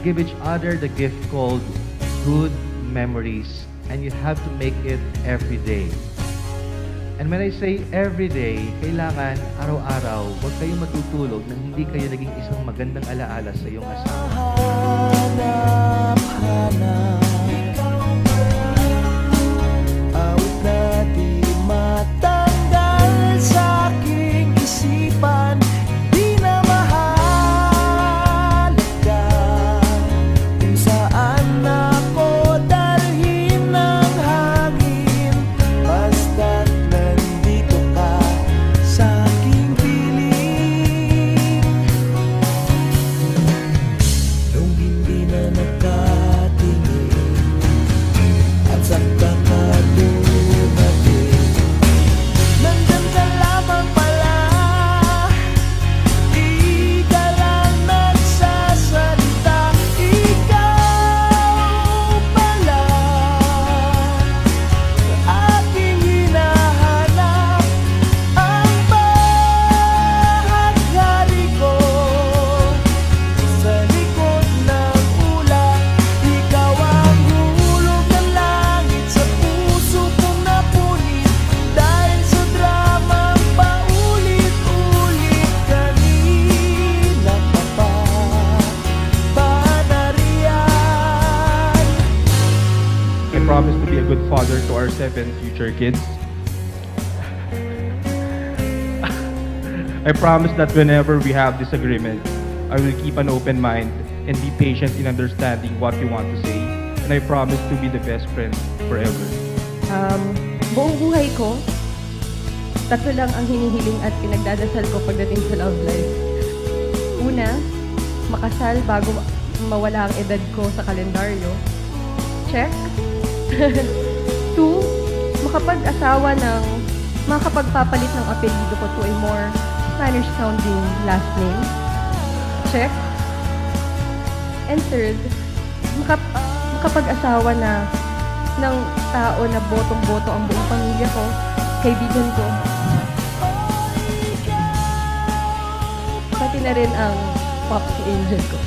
give each other the gift called good memories, and you have to make it every day. And when I say every day, kailangan araw-araw, huwag kayong matutulog nang hindi kayo naging isang magandang alaala sa iyong asawa. Hanap-hanap, awit na di matanggal sa aking isipan. Di na mahalaga kung saan ako dalhin ng hangin, basta't nandito ka sa aking piling. Nung hindi na nakatingin at saka ka dumating, nandyan ka lamang pala. Di ka lang nagsasalita. Ikaw pala aking hinahanap, ang bahaghari ko sa likod ng ulap. Ikaw ang hulog ng langit sa puso kong napunit dahil sa dramang paulit-ulit. Kanina ka pa nariyan? I promise to be a good father to our 7 future kids. I promise that whenever we have disagreement, I will keep an open mind and be patient in understanding what you want to say. And I promise to be the best friend forever. Buong buhay ko, tatlo lang ang hinihiling at pinagdadasal ko pagdating sa love life. Una, makasal bago mawala ang edad ko sa kalendaryo. Check. 2, makapag-asawa ng makapagpapalit ng apelido ko to a more Spanish-sounding last name. Check. And 3, makapag-asawa na ng tao na botong-boto ang buong pamilya ko, kaibigan ko. Pati na rin ang Pops Angel ko.